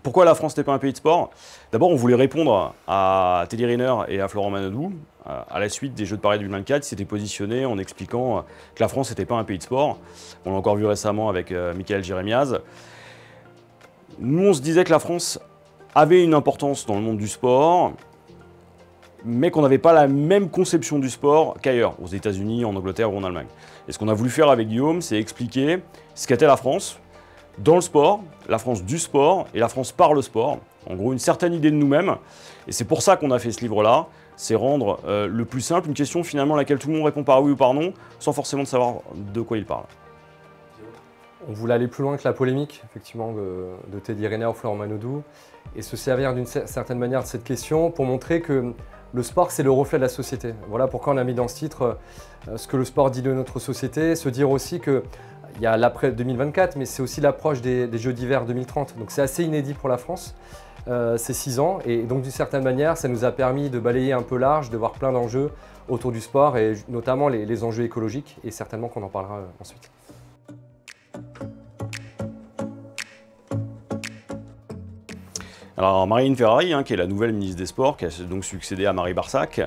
Pourquoi la France n'est pas un pays de sport? D'abord, on voulait répondre à Teddy Riner et à Florent Manodou. À la suite des Jeux de Paris 2024, ils s'étaient positionnés en expliquant que la France n'était pas un pays de sport. On l'a encore vu récemment avec Michael Jérémiaz. Nous, on se disait que la France avait une importance dans le monde du sport, mais qu'on n'avait pas la même conception du sport qu'ailleurs, aux États-Unis, en Angleterre ou en Allemagne. Et ce qu'on a voulu faire avec Guillaume, c'est expliquer ce qu'était la France dans le sport, la France du sport et la France par le sport. En gros, une certaine idée de nous-mêmes. Et c'est pour ça qu'on a fait ce livre-là, c'est rendre le plus simple une question finalement à laquelle tout le monde répond par oui ou par non, sans forcément savoir de quoi il parle. On voulait aller plus loin que la polémique, effectivement, de Teddy Riner ou Florent Manodou, et se servir d'une certaine manière de cette question pour montrer que le sport, c'est le reflet de la société. Voilà pourquoi on a mis dans ce titre ce que le sport dit de notre société, se dire aussi que il y a l'après 2024, mais c'est aussi l'approche des Jeux d'hiver 2030. Donc c'est assez inédit pour la France, c'est 6 ans. Et donc d'une certaine manière, ça nous a permis de balayer un peu large, de voir plein d'enjeux autour du sport, et notamment les enjeux écologiques, et certainement qu'on en parlera ensuite. Alors Marlene Ferrari, qui est la nouvelle ministre des Sports, qui a donc succédé à Marie Barsac.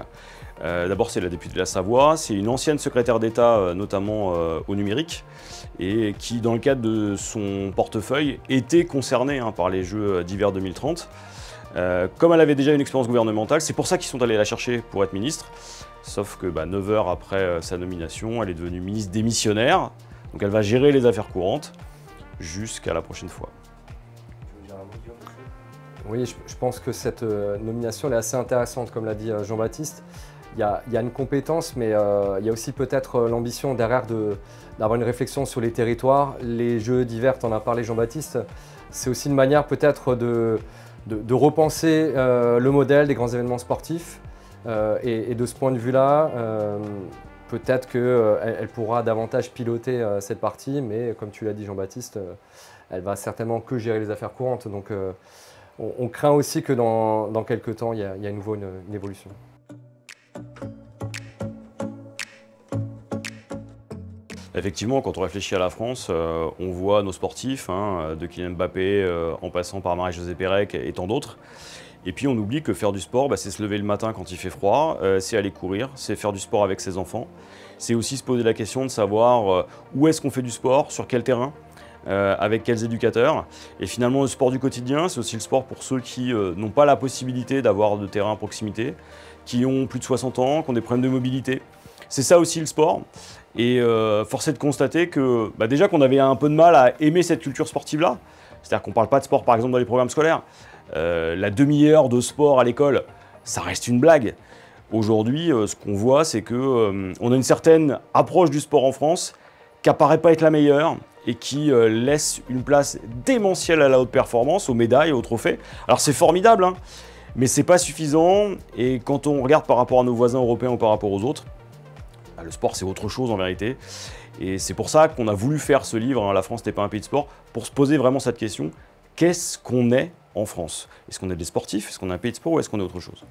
D'abord, c'est la députée de la Savoie, c'est une ancienne secrétaire d'État, notamment au numérique, et qui, dans le cadre de son portefeuille, était concernée par les Jeux d'hiver 2030. Comme elle avait déjà une expérience gouvernementale, c'est pour ça qu'ils sont allés la chercher pour être ministre. Sauf que 9 heures après sa nomination, elle est devenue ministre démissionnaire, donc elle va gérer les affaires courantes jusqu'à la prochaine fois. Oui, je pense que cette nomination elle est assez intéressante, comme l'a dit Jean-Baptiste. Il y a une compétence, mais il y a aussi peut-être l'ambition derrière d'avoir une réflexion sur les territoires. Les Jeux d'hiver, tu en as parlé Jean-Baptiste, c'est aussi une manière peut-être de repenser le modèle des grands événements sportifs. Et de ce point de vue-là, peut-être qu'elle pourra davantage piloter cette partie, mais comme tu l'as dit Jean-Baptiste, elle va certainement que gérer les affaires courantes. Donc on craint aussi que dans quelques temps, il y a à nouveau une évolution. Effectivement, quand on réfléchit à la France, on voit nos sportifs, de Kylian Mbappé en passant par Marie-Josée Pérec et tant d'autres. Et puis on oublie que faire du sport, c'est se lever le matin quand il fait froid, c'est aller courir, c'est faire du sport avec ses enfants. C'est aussi se poser la question de savoir où est-ce qu'on fait du sport, sur quel terrain, avec quels éducateurs. Et finalement, le sport du quotidien, c'est aussi le sport pour ceux qui n'ont pas la possibilité d'avoir de terrain à proximité, qui ont plus de 60 ans, qui ont des problèmes de mobilité. C'est ça aussi le sport. Et force est de constater que déjà qu'on avait un peu de mal à aimer cette culture sportive-là. C'est-à-dire qu'on ne parle pas de sport par exemple dans les programmes scolaires. La demi-heure de sport à l'école, ça reste une blague. Aujourd'hui, ce qu'on voit, c'est qu'on a une certaine approche du sport en France qui apparaît pas être la meilleure et qui laisse une place démentielle à la haute performance, aux médailles, aux trophées. Alors c'est formidable, mais c'est pas suffisant. Et quand on regarde par rapport à nos voisins européens ou par rapport aux autres, le sport c'est autre chose en vérité. Et c'est pour ça qu'on a voulu faire ce livre, La France n'est pas un pays de sport, pour se poser vraiment cette question. Qu'est-ce qu'on est en France? Est-ce qu'on est des sportifs? Est-ce qu'on est un pays de sport ou est-ce qu'on est autre chose?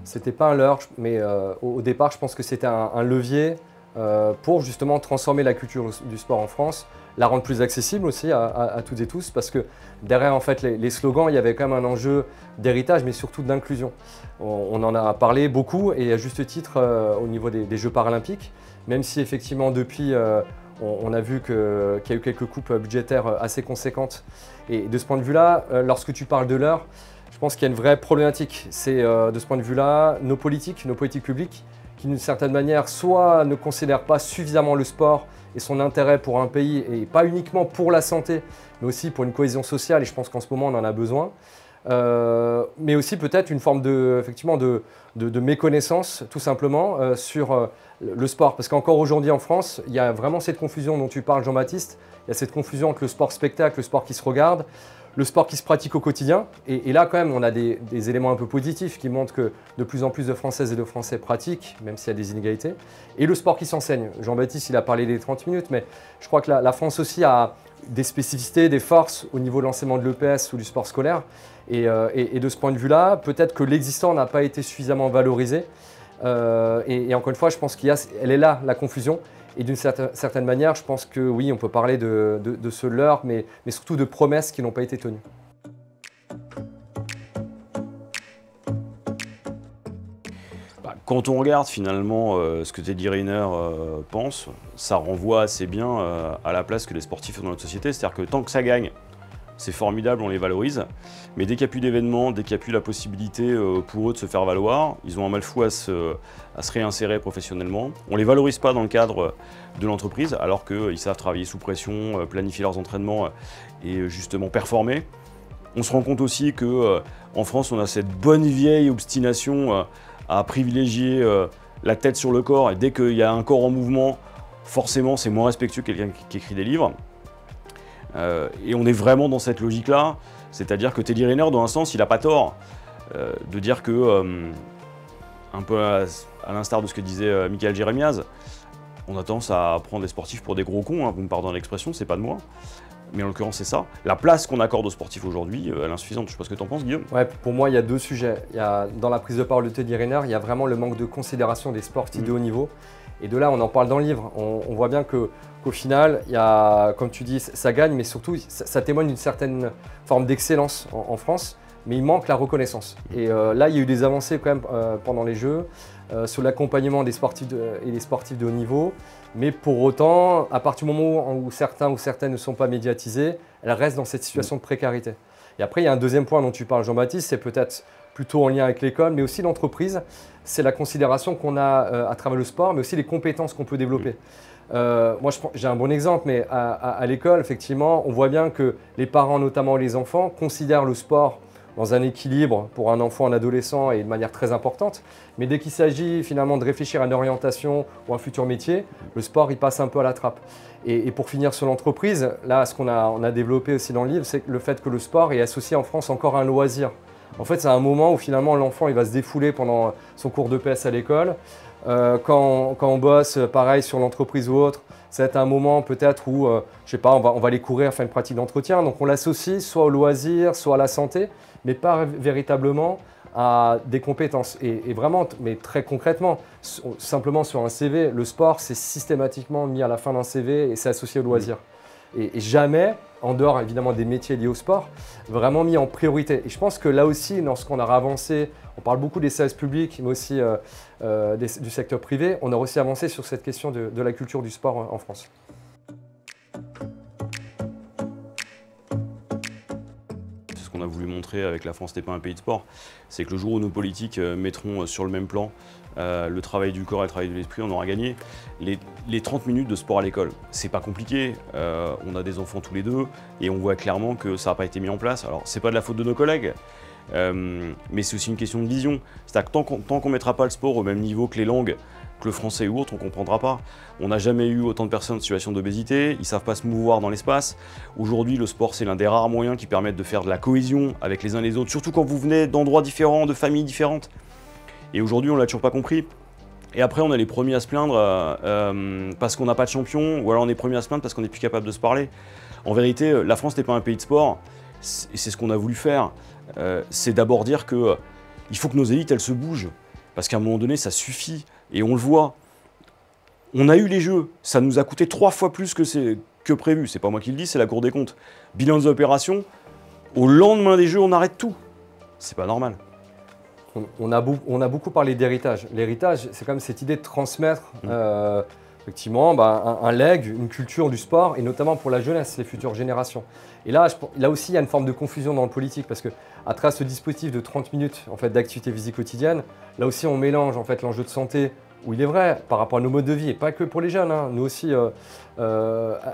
C'était pas un leurre, mais au départ, je pense que c'était un levier pour justement transformer la culture du sport en France, la rendre plus accessible aussi à toutes et tous, parce que derrière en fait les slogans, il y avait quand même un enjeu d'héritage, mais surtout d'inclusion. On en a parlé beaucoup et à juste titre au niveau des Jeux paralympiques, même si effectivement depuis on a vu qu'il y a eu quelques coupes budgétaires assez conséquentes. Et de ce point de vue-là, lorsque tu parles de l'heure, je pense qu'il y a une vraie problématique. C'est de ce point de vue-là, nos politiques publiques, qui d'une certaine manière, soit ne considèrent pas suffisamment le sport et son intérêt pour un pays, et pas uniquement pour la santé, mais aussi pour une cohésion sociale, et je pense qu'en ce moment on en a besoin. Mais aussi peut-être une forme effectivement de méconnaissance, tout simplement, sur le sport. Parce qu'encore aujourd'hui en France, il y a vraiment cette confusion dont tu parles, Jean-Baptiste. Il y a cette confusion entre le sport spectacle, le sport qui se regarde, le sport qui se pratique au quotidien. Et là, quand même, on a des éléments un peu positifs qui montrent que de plus en plus de Françaises et de Français pratiquent, même s'il y a des inégalités. Et le sport qui s'enseigne. Jean-Baptiste, il a parlé des 30 minutes, mais je crois que la France aussi a des spécificités, des forces au niveau de l'enseignement de l'EPS ou du sport scolaire. Et de ce point de vue-là, peut-être que l'existant n'a pas été suffisamment valorisé. Et encore une fois, je pense qu'elle est là, la confusion. Et d'une certaine manière, je pense que oui, on peut parler de ce leurre, mais surtout de promesses qui n'ont pas été tenues. Quand on regarde finalement ce que Teddy Riner pense, ça renvoie assez bien à la place que les sportifs ont dans notre société. C'est-à-dire que tant que ça gagne, c'est formidable, on les valorise. Mais dès qu'il n'y a plus d'événements, dès qu'il n'y a plus la possibilité pour eux de se faire valoir, ils ont un mal fou à se réinsérer professionnellement. On ne les valorise pas dans le cadre de l'entreprise, alors qu'ils savent travailler sous pression, planifier leurs entraînements et justement performer. On se rend compte aussi qu'en France, on a cette bonne vieille obstination à privilégier la tête sur le corps, et dès qu'il y a un corps en mouvement, forcément c'est moins respectueux que quelqu'un qui écrit des livres. Et on est vraiment dans cette logique-là, c'est-à-dire que Teddy Riner, dans un sens, il n'a pas tort de dire que, un peu à l'instar de ce que disait Michael Jeremias, on a tendance à prendre les sportifs pour des gros cons, hein, vous me pardonnez l'expression, c'est pas de moi. Mais en l'occurrence, c'est ça. La place qu'on accorde aux sportifs aujourd'hui, elle est insuffisante. Je sais pas ce que tu en penses, Guillaume. Ouais, pour moi, il y a deux sujets. Dans la prise de parole de Teddy Riner, il y a vraiment le manque de considération des sportifs de haut niveau. Et de là, on en parle dans le livre. On voit bien qu'au final, il y a, comme tu dis, ça gagne, mais surtout, ça témoigne d'une certaine forme d'excellence en France. Mais il manque la reconnaissance. Et là, il y a eu des avancées quand même pendant les Jeux sur l'accompagnement des sportifs et des sportifs de haut niveau. Mais pour autant, à partir du moment où certains ou certaines ne sont pas médiatisés, elles restent dans cette situation de précarité. Et après, il y a un deuxième point dont tu parles, Jean-Baptiste, c'est peut-être plutôt en lien avec l'école, mais aussi l'entreprise. C'est la considération qu'on a à travers le sport, mais aussi les compétences qu'on peut développer. Moi, j'ai un bon exemple, mais à l'école, effectivement, on voit bien que les parents, notamment les enfants, considèrent le sport dans un équilibre pour un enfant, un adolescent et de manière très importante. Mais dès qu'il s'agit finalement de réfléchir à une orientation ou un futur métier, le sport, il passe un peu à la trappe. Et pour finir sur l'entreprise, là, ce qu'on a développé aussi dans le livre, c'est le fait que le sport est associé en France encore à un loisir. En fait, c'est un moment où finalement l'enfant il va se défouler pendant son cours de PS à l'école. Quand on bosse, pareil, sur l'entreprise ou autre, c'est un moment peut-être où, je sais pas, on va aller courir, faire une pratique d'entretien. Donc on l'associe soit au loisir, soit à la santé, mais pas véritablement à des compétences. Et vraiment, mais très concrètement, simplement sur un CV, le sport, c'est systématiquement mis à la fin d'un CV et c'est associé au loisir. Et jamais, en dehors évidemment des métiers liés au sport, vraiment mis en priorité. Et je pense que là aussi, lorsqu'on aura avancé, on parle beaucoup des services publics, mais aussi du secteur privé, on a aussi avancé sur cette question de la culture du sport en France. C'est ce qu'on a voulu montrer avec La France n'est pas un pays de sport, c'est que le jour où nos politiques mettront sur le même plan le travail du corps et le travail de l'esprit, on aura gagné. Les 30 minutes de sport à l'école, c'est pas compliqué, on a des enfants tous les deux et on voit clairement que ça n'a pas été mis en place. Alors c'est pas de la faute de nos collègues, mais c'est aussi une question de vision. C'est-à-dire que tant qu'on ne mettra pas le sport au même niveau que les langues, que le français ou autre, on ne comprendra pas. On n'a jamais eu autant de personnes en situation d'obésité, ils ne savent pas se mouvoir dans l'espace. Aujourd'hui, le sport, c'est l'un des rares moyens qui permettent de faire de la cohésion avec les uns les autres, surtout quand vous venez d'endroits différents, de familles différentes. Et aujourd'hui, on ne l'a toujours pas compris. Et après, on est les premiers à se plaindre parce qu'on n'a pas de champion, ou alors on est les premiers à se plaindre parce qu'on n'est plus capable de se parler. En vérité, la France n'est pas un pays de sport, et c'est ce qu'on a voulu faire. C'est d'abord dire qu'il faut que nos élites, elles se bougent. Parce qu'à un moment donné, ça suffit. Et on le voit. On a eu les Jeux. Ça nous a coûté 3 fois plus que prévu. C'est pas moi qui le dis, c'est la Cour des comptes. Bilan des opérations, au lendemain des Jeux, on arrête tout. C'est pas normal. On a beaucoup parlé d'héritage. L'héritage, c'est comme cette idée de transmettre effectivement un legs, une culture du sport, et notamment pour la jeunesse, les futures générations. Et là aussi, il y a une forme de confusion dans le politique, parce qu'à travers ce dispositif de 30 minutes en fait, d'activité physique quotidienne, là aussi on mélange en fait, l'enjeu de santé, où il est vrai, par rapport à nos modes de vie, et pas que pour les jeunes, hein, nous aussi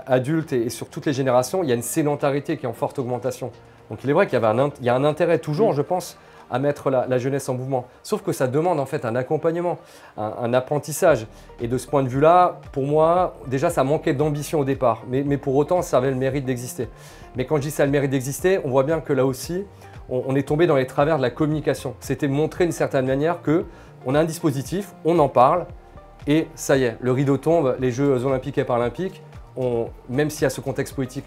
adultes et sur toutes les générations, il y a une sédentarité qui est en forte augmentation. Donc il est vrai qu'il y a un intérêt toujours, je pense, à mettre la jeunesse en mouvement. Sauf que ça demande en fait un accompagnement, un apprentissage. Et de ce point de vue-là, pour moi, déjà ça manquait d'ambition au départ. Mais pour autant, ça avait le mérite d'exister. Mais quand je dis ça a le mérite d'exister, on voit bien que là aussi, on est tombé dans les travers de la communication. C'était montrer d'une certaine manière qu'on a un dispositif, on en parle, et ça y est, le rideau tombe, les Jeux olympiques et paralympiques, même s'il y a ce contexte politique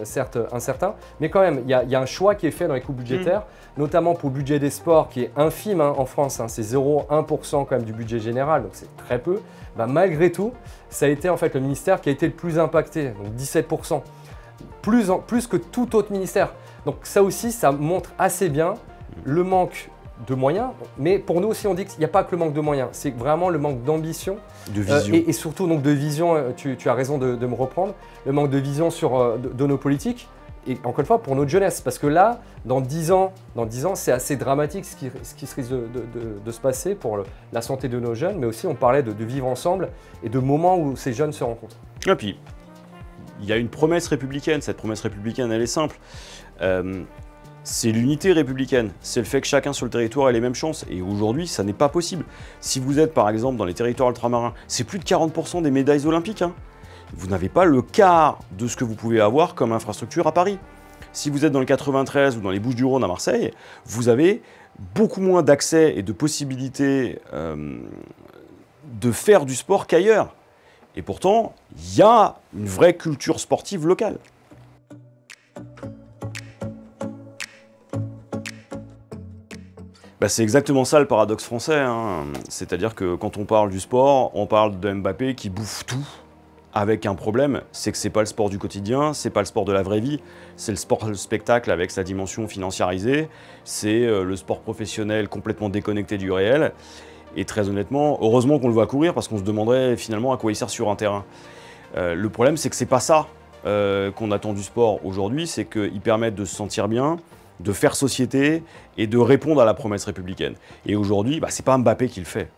certes incertain, mais quand même, il y a un choix qui est fait dans les coupes budgétaires, notamment pour le budget des sports qui est infime en France, c'est 0,1% quand même du budget général, donc c'est très peu. Malgré tout, ça a été en fait le ministère qui a été le plus impacté, donc 17%, plus que tout autre ministère. Donc ça aussi, ça montre assez bien le manque de moyens, mais pour nous aussi on dit qu'il n'y a pas que le manque de moyens, c'est vraiment le manque d'ambition de vision. Et surtout donc de vision, tu as raison de me reprendre, le manque de vision de nos politiques et encore une fois pour notre jeunesse, parce que là, dans 10 ans c'est assez dramatique ce qui se risque de se passer pour la santé de nos jeunes, mais aussi on parlait de vivre ensemble et de moments où ces jeunes se rencontrent. Et puis, il y a une promesse républicaine, cette promesse républicaine elle est simple. C'est l'unité républicaine, c'est le fait que chacun sur le territoire ait les mêmes chances. Et aujourd'hui, ça n'est pas possible. Si vous êtes par exemple dans les territoires ultramarins, c'est plus de 40% des médailles olympiques. Vous n'avez pas le quart de ce que vous pouvez avoir comme infrastructure à Paris. Si vous êtes dans le 93 ou dans les Bouches-du-Rhône à Marseille, vous avez beaucoup moins d'accès et de possibilités de faire du sport qu'ailleurs. Et pourtant, il y a une vraie culture sportive locale. C'est exactement ça le paradoxe français, C'est-à-dire que quand on parle du sport, on parle de Mbappé qui bouffe tout, avec un problème, c'est que c'est pas le sport du quotidien, c'est pas le sport de la vraie vie, c'est le sport le spectacle avec sa dimension financiarisée, c'est le sport professionnel complètement déconnecté du réel. Et très honnêtement, heureusement qu'on le voit courir parce qu'on se demanderait finalement à quoi il sert sur un terrain. Le problème, c'est que c'est pas ça qu'on attend du sport aujourd'hui, c'est qu'il permette de se sentir bien, de faire société et de répondre à la promesse républicaine. Et aujourd'hui, c'est pas Mbappé qui le fait.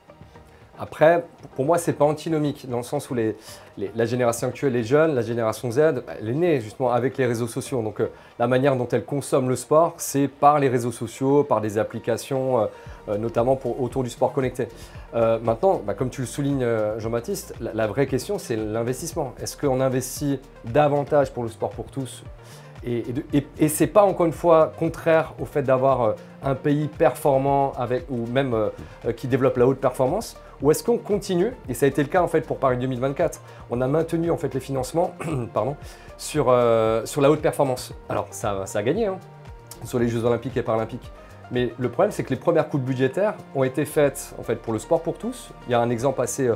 Après, pour moi, c'est pas antinomique, dans le sens où la génération actuelle, les jeunes, la génération Z, elle est née justement avec les réseaux sociaux. Donc la manière dont elle consomme le sport, c'est par les réseaux sociaux, par des applications, notamment autour du sport connecté. Maintenant, comme tu le soulignes Jean-Baptiste, la vraie question, c'est l'investissement. Est-ce qu'on investit davantage pour le sport pour tous ? Et ce n'est pas encore une fois contraire au fait d'avoir un pays performant ou même qui développe la haute performance, ou est-ce qu'on continue, et ça a été le cas en fait pour Paris 2024, on a maintenu en fait les financements sur la haute performance. Alors ça a gagné sur les Jeux Olympiques et Paralympiques. Mais le problème, c'est que les premières coupes budgétaires ont été faites en fait, pour le sport pour tous. Il y a un exemple assez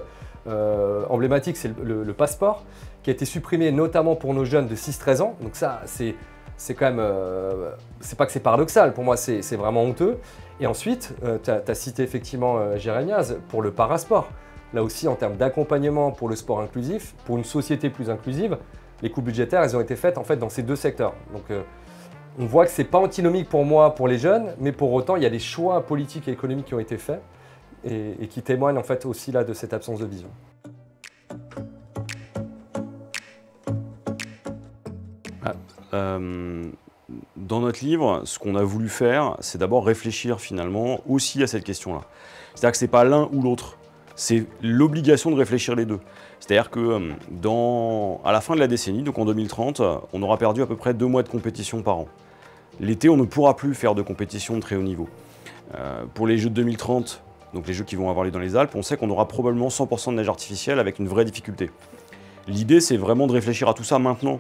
emblématique, c'est le passeport, qui a été supprimé notamment pour nos jeunes de 6-13 ans. Donc ça, c'est quand même, c'est pas que c'est paradoxal, pour moi c'est vraiment honteux. Et ensuite, tu as cité effectivement Jérémiaz pour le parasport. Là aussi, en termes d'accompagnement pour le sport inclusif, pour une société plus inclusive, les coupes budgétaires, elles ont été faites en fait dans ces deux secteurs. Donc on voit que c'est pas antinomique pour moi, pour les jeunes, mais pour autant, il y a des choix politiques et économiques qui ont été faits et qui témoignent en fait aussi là de cette absence de vision. Dans notre livre, ce qu'on a voulu faire, c'est d'abord réfléchir finalement aussi à cette question-là. C'est-à-dire que ce n'est pas l'un ou l'autre, c'est l'obligation de réfléchir les deux. C'est-à-dire que à la fin de la décennie, donc en 2030, on aura perdu à peu près 2 mois de compétition par an. L'été, on ne pourra plus faire de compétition de très haut niveau. Pour les Jeux de 2030, donc les Jeux qui vont avoir lieu dans les Alpes, on sait qu'on aura probablement 100% de neige artificielle avec une vraie difficulté. L'idée, c'est vraiment de réfléchir à tout ça maintenant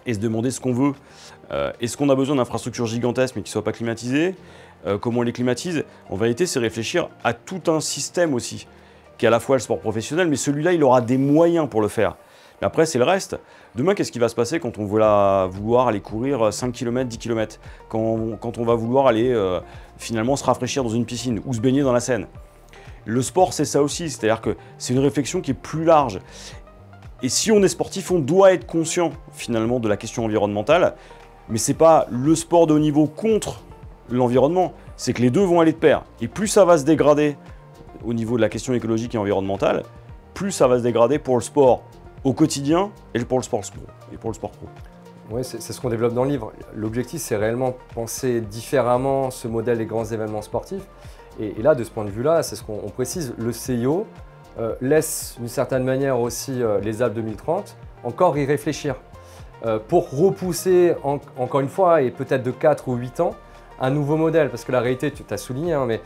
et se demander ce qu'on veut. Est-ce qu'on a besoin d'infrastructures gigantesques mais qui ne soient pas climatisées? Comment on les climatise? En vérité, c'est réfléchir à tout un système aussi, qui est à la fois le sport professionnel, mais celui-là, il aura des moyens pour le faire. Mais après, c'est le reste. Demain, qu'est-ce qui va se passer quand on va vouloir aller courir 5 km, 10 km? Quand on va vouloir aller finalement se rafraîchir dans une piscine ou se baigner dans la Seine? Le sport, c'est ça aussi, c'est-à-dire que c'est une réflexion qui est plus large. Et si on est sportif, on doit être conscient finalement de la question environnementale, mais c'est pas le sport de haut niveau contre l'environnement, c'est que les deux vont aller de pair. Et plus ça va se dégrader au niveau de la question écologique et environnementale, plus ça va se dégrader pour le sport au quotidien et pour le sport pro. Oui, c'est ce qu'on développe dans le livre. L'objectif, c'est réellement penser différemment ce modèle des grands événements sportifs. Et là, de ce point de vue-là, c'est ce qu'on précise, le CIO laisse d'une certaine manière aussi les Alpes 2030 encore y réfléchir pour repousser encore une fois, et peut-être de 4 ou 8 ans, un nouveau modèle. Parce que la réalité, tu as souligné, mais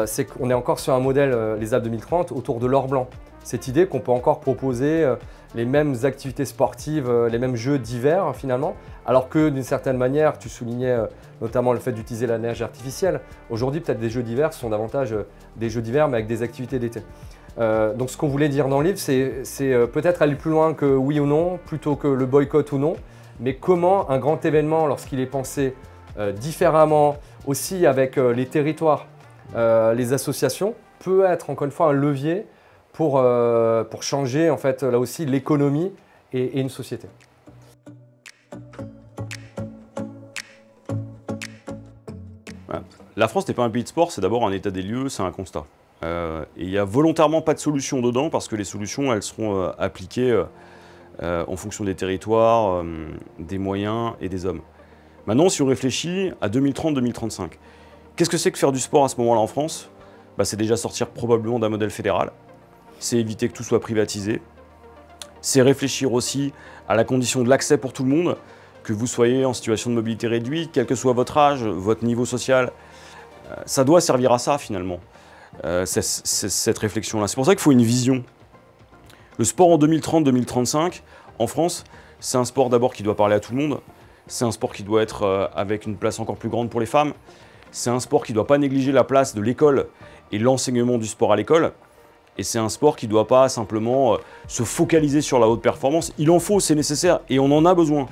c'est qu'on est encore sur un modèle, les Alpes 2030, autour de l'or blanc. cette idée qu'on peut encore proposer les mêmes activités sportives, les mêmes jeux d'hiver finalement, alors que d'une certaine manière, tu soulignais notamment le fait d'utiliser la neige artificielle. Aujourd'hui, peut-être des jeux d'hiver sont davantage des jeux d'hiver mais avec des activités d'été. Donc ce qu'on voulait dire dans le livre, c'est peut-être aller plus loin que oui ou non, plutôt que le boycott ou non, mais comment un grand événement, lorsqu'il est pensé différemment, aussi avec les territoires, les associations, peut être encore une fois un levier pour changer en fait là aussi l'économie et une société. La France n'est pas un pays de sport, c'est d'abord un état des lieux, c'est un constat. Et il n'y a volontairement pas de solution dedans parce que les solutions elles seront appliquées en fonction des territoires, des moyens et des hommes. Maintenant, si on réfléchit à 2030-2035, qu'est-ce que c'est que faire du sport à ce moment-là en France? C'est déjà sortir probablement d'un modèle fédéral, c'est éviter que tout soit privatisé, c'est réfléchir aussi à la condition de l'accès pour tout le monde, que vous soyez en situation de mobilité réduite, quel que soit votre âge, votre niveau social, ça doit servir à ça finalement, cette réflexion-là. C'est pour ça qu'il faut une vision. Le sport en 2030-2035, en France, c'est un sport d'abord qui doit parler à tout le monde, c'est un sport qui doit être avec une place encore plus grande pour les femmes, c'est un sport qui ne doit pas négliger la place de l'école et l'enseignement du sport à l'école, et c'est un sport qui ne doit pas simplement se focaliser sur la haute performance. Il en faut, c'est nécessaire, et on en a besoin,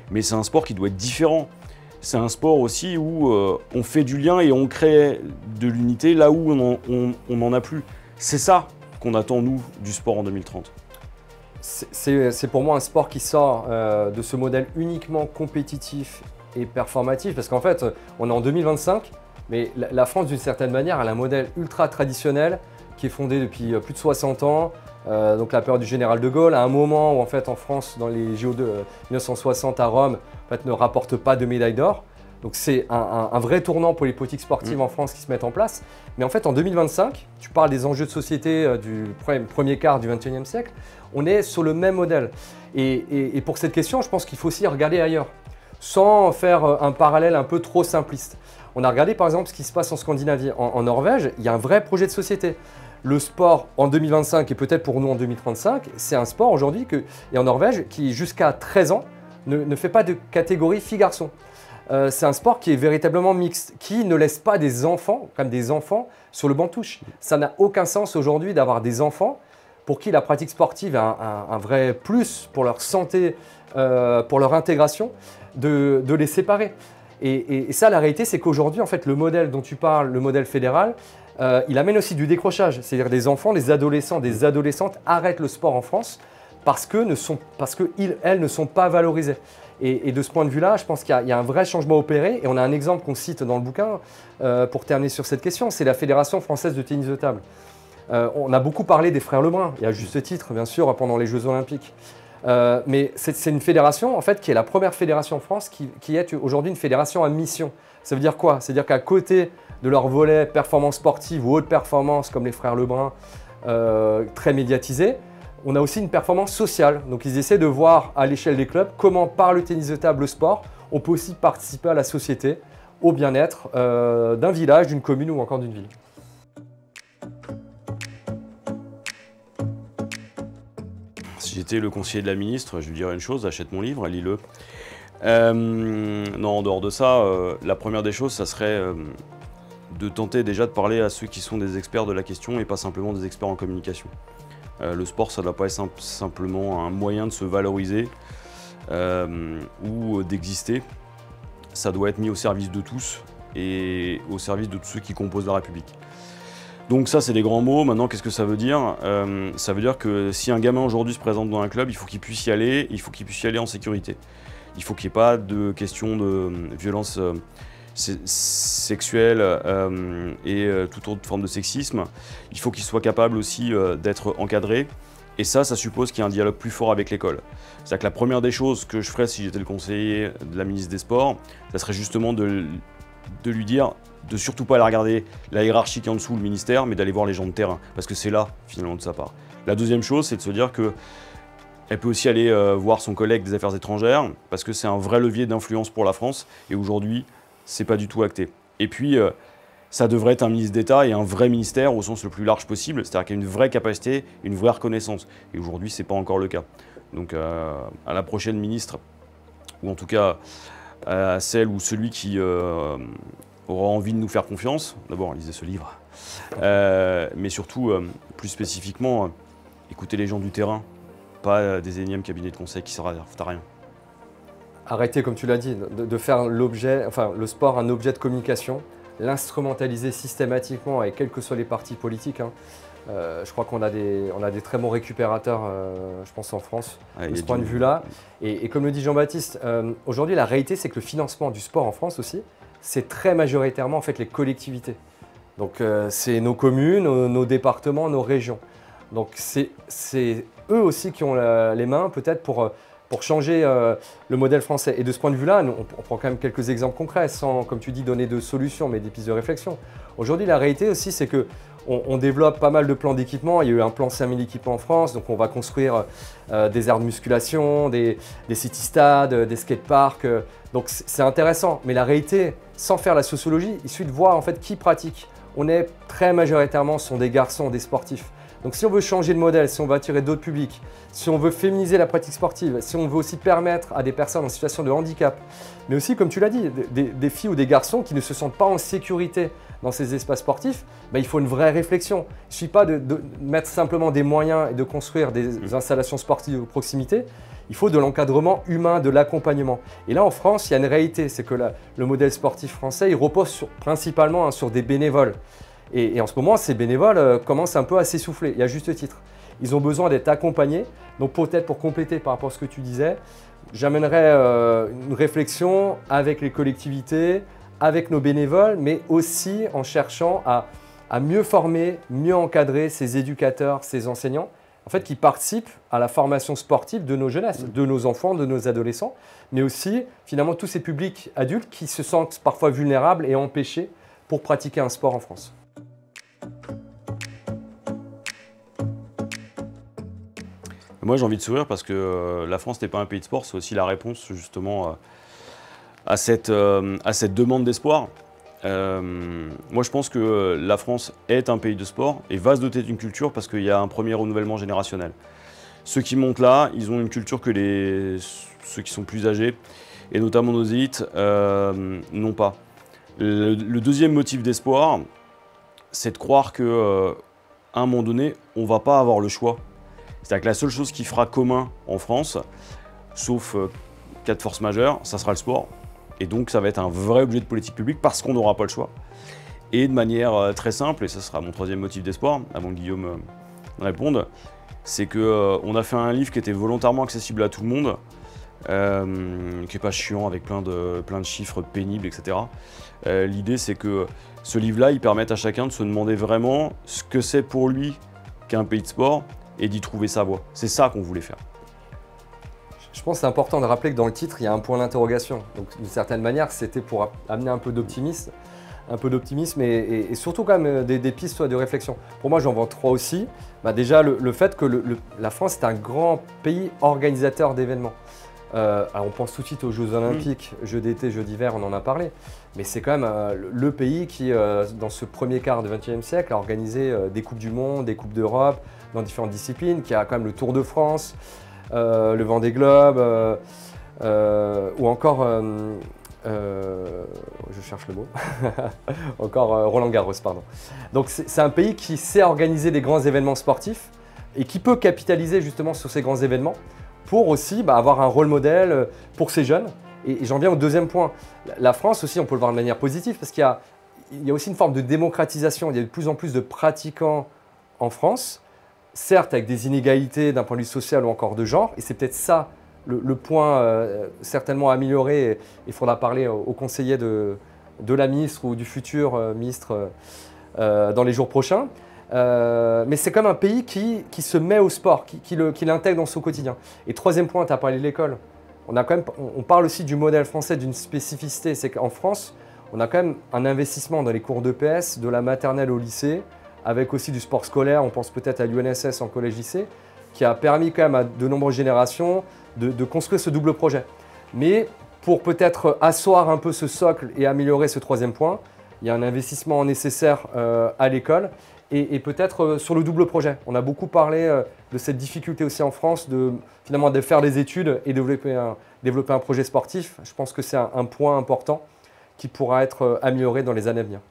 mais c'est un sport qui doit être différent. C'est un sport aussi où on fait du lien et on crée de l'unité là où on n'en a plus. C'est ça qu'on attend, nous, du sport en 2030. C'est pour moi un sport qui sort de ce modèle uniquement compétitif et performatif, parce qu'en fait, on est en 2025, mais la France, d'une certaine manière, elle a un modèle ultra traditionnel qui est fondé depuis plus de 60 ans, donc la période du général de Gaulle, à un moment où en fait en France, dans les JO de 1960 à Rome, en fait, ne rapporte pas de médaille d'or. Donc c'est un vrai tournant pour les politiques sportives en France qui se mettent en place. Mais en fait en 2025, tu parles des enjeux de société du premier quart du XXIe siècle, on est sur le même modèle. Et pour cette question, je pense qu'il faut aussi regarder ailleurs, sans faire un parallèle un peu trop simpliste. On a regardé par exemple ce qui se passe en Scandinavie. En Norvège, il y a un vrai projet de société. Le sport en 2025 et peut-être pour nous en 2035, c'est un sport aujourd'hui et en Norvège qui jusqu'à 13 ans ne fait pas de catégorie filles-garçons. C'est un sport qui est véritablement mixte, qui ne laisse pas des enfants, comme des enfants, sur le banc de touche. Ça n'a aucun sens aujourd'hui d'avoir des enfants pour qui la pratique sportive est un vrai plus pour leur santé, pour leur intégration, de les séparer. Et ça, la réalité, c'est qu'aujourd'hui, en fait, le modèle dont tu parles, le modèle fédéral, il amène aussi du décrochage. C'est-à-dire des enfants, des adolescents, des adolescentes arrêtent le sport en France parce qu'elles ne sont pas valorisées. Et de ce point de vue-là, je pense qu'il y a un vrai changement à opérer. Et on a un exemple qu'on cite dans le bouquin pour terminer sur cette question, c'est la Fédération française de tennis de table. On a beaucoup parlé des frères Lebrun, et à juste titre, bien sûr, pendant les Jeux Olympiques. Mais c'est une fédération en fait, qui est la première fédération en France qui est aujourd'hui une fédération à mission. Ça veut dire quoi? C'est-à-dire qu'à côté de leur volet performance sportive ou haute performance, comme les frères Lebrun, très médiatisés, on a aussi une performance sociale. Donc ils essaient de voir à l'échelle des clubs comment par le tennis de table, le sport, on peut aussi participer à la société, au bien-être d'un village, d'une commune ou encore d'une ville. Si j'étais le conseiller de la ministre, je lui dirais une chose, achète mon livre, lis-le. Non, en dehors de ça, la première des choses, ça serait de tenter déjà de parler à ceux qui sont des experts de la question et pas simplement des experts en communication. Le sport, ça ne doit pas être simplement un moyen de se valoriser ou d'exister. Ça doit être mis au service de tous et au service de tous ceux qui composent la République. Donc ça, c'est des grands mots. Maintenant, qu'est-ce que ça veut dire? Ça veut dire que si un gamin aujourd'hui se présente dans un club, il faut qu'il puisse y aller, il faut qu'il puisse y aller en sécurité. Il faut qu'il n'y ait pas de question de violence sexuelle et toute autre forme de sexisme. Il faut qu'il soit capable aussi d'être encadré. Et ça suppose qu'il y ait un dialogue plus fort avec l'école. C'est-à-dire que la première des choses que je ferais si j'étais le conseiller de la ministre des Sports, ça serait justement de lui dire de surtout pas aller regarder la hiérarchie qui est en dessous, le ministère, mais d'aller voir les gens de terrain, parce que c'est là, finalement, de sa part. La deuxième chose, c'est de se dire qu'elle peut aussi aller voir son collègue des Affaires étrangères, parce que c'est un vrai levier d'influence pour la France, et aujourd'hui, c'est pas du tout acté. Et puis, ça devrait être un ministre d'État et un vrai ministère au sens le plus large possible, c'est-à-dire qu'il y a une vraie capacité, une vraie reconnaissance. Et aujourd'hui, ce n'est pas encore le cas. Donc à la prochaine ministre, ou en tout cas à celle ou celui qui aura envie de nous faire confiance, d'abord lisez ce livre, mais surtout, plus spécifiquement, écoutez les gens du terrain, pas des énièmes cabinets de conseil qui servent à rien. Arrêtez, comme tu l'as dit, de faire le sport un objet de communication, l'instrumentaliser systématiquement, et quels que soient les partis politiques. Je crois qu'on a des très bons récupérateurs, je pense, en France, de ce point de vue-là. Et comme le dit Jean-Baptiste, aujourd'hui, la réalité, c'est que le financement du sport en France aussi, c'est très majoritairement en fait, les collectivités. Donc, c'est nos communes, nos départements, nos régions. Donc, c'est eux aussi qui ont les mains, peut-être, pour changer le modèle français. Et de ce point de vue-là, on prend quand même quelques exemples concrets, sans, comme tu dis, donner de solutions, mais des pistes de réflexion. Aujourd'hui, la réalité aussi, c'est que on développe pas mal de plans d'équipement. Il y a eu un plan 5000 équipements en France, donc on va construire des aires de musculation, des city-stades, des skateparks. Donc c'est intéressant. Mais la réalité, sans faire la sociologie, il suffit de voir en fait qui pratique. On est très majoritairement, ce sont des garçons, des sportifs. Donc si on veut changer de modèle, si on veut attirer d'autres publics, si on veut féminiser la pratique sportive, si on veut aussi permettre à des personnes en situation de handicap, mais aussi, comme tu l'as dit, des filles ou des garçons qui ne se sentent pas en sécurité dans ces espaces sportifs, il faut une vraie réflexion. Il ne suffit pas de mettre simplement des moyens et de construire des installations sportives de proximité. Il faut de l'encadrement humain, de l'accompagnement. Et là, en France, il y a une réalité, c'est que le modèle sportif français, il repose principalement sur des bénévoles. Et en ce moment, ces bénévoles commencent un peu à s'essouffler, et à juste titre. Ils ont besoin d'être accompagnés. Donc peut-être pour compléter par rapport à ce que tu disais, j'amènerais une réflexion avec les collectivités, avec nos bénévoles, mais aussi en cherchant à mieux former, mieux encadrer ces éducateurs, ces enseignants, en fait, qui participent à la formation sportive de nos jeunesses, de nos enfants, de nos adolescents, mais aussi finalement tous ces publics adultes qui se sentent parfois vulnérables et empêchés pour pratiquer un sport en France. Moi, j'ai envie de sourire parce que la France n'est pas un pays de sport, c'est aussi la réponse justement à cette demande d'espoir. Moi, je pense que la France est un pays de sport et va se doter d'une culture parce qu'il y a un premier renouvellement générationnel. Ceux qui montent là, ils ont une culture que ceux qui sont plus âgés, et notamment nos élites, n'ont pas. Le deuxième motif d'espoir, c'est de croire qu'à un moment donné, on ne va pas avoir le choix. C'est-à-dire que la seule chose qui fera commun en France, sauf cas de force majeure, ça sera le sport. Et donc ça va être un vrai objet de politique publique parce qu'on n'aura pas le choix. Et de manière très simple, et ça sera mon troisième motif d'espoir, avant que Guillaume réponde, c'est qu'on a fait un livre qui était volontairement accessible à tout le monde, qui n'est pas chiant avec plein de chiffres pénibles, etc. L'idée, c'est que ce livre-là, il permette à chacun de se demander vraiment ce que c'est pour lui qu'un pays de sport et d'y trouver sa voie. C'est ça qu'on voulait faire. Je pense que c'est important de rappeler que dans le titre, il y a un point d'interrogation. Donc d'une certaine manière, c'était pour amener un peu d'optimisme, et surtout quand même des pistes de réflexion. Pour moi, j'en vois trois aussi. Déjà, le fait que la France est un grand pays organisateur d'événements. Alors on pense tout de suite aux Jeux Olympiques, Jeux d'été, Jeux d'hiver, on en a parlé. Mais c'est quand même le pays qui, dans ce premier quart du XXe siècle, a organisé des Coupes du Monde, des Coupes d'Europe, dans différentes disciplines, qui a quand même le Tour de France, le Vendée Globe, ou encore, je cherche le mot, encore Roland Garros, pardon. Donc c'est un pays qui sait organiser des grands événements sportifs et qui peut capitaliser justement sur ces grands événements pour aussi avoir un rôle modèle pour ces jeunes. Et j'en viens au deuxième point. La France aussi, on peut le voir de manière positive parce qu'il y a aussi une forme de démocratisation. Il y a de plus en plus de pratiquants en France, certes avec des inégalités d'un point de vue social ou encore de genre, et c'est peut-être ça le point certainement à améliorer. Il faudra parler aux conseillers de la ministre ou du futur ministre dans les jours prochains. Mais c'est comme un pays qui se met au sport, qui l'intègre dans son quotidien. Et troisième point, tu as parlé de l'école. On parle aussi du modèle français, d'une spécificité. C'est qu'en France, on a quand même un investissement dans les cours d'EPS, de la maternelle au lycée, avec aussi du sport scolaire. On pense peut-être à l'UNSS en collège-lycée, qui a permis quand même à de nombreuses générations de construire ce double projet. Mais pour peut-être asseoir un peu ce socle et améliorer ce troisième point, il y a un investissement nécessaire à l'école et peut-être sur le double projet. On a beaucoup parlé de cette difficulté aussi en France finalement de faire des études et développer un projet sportif. Je pense que c'est un point important qui pourra être amélioré dans les années à venir.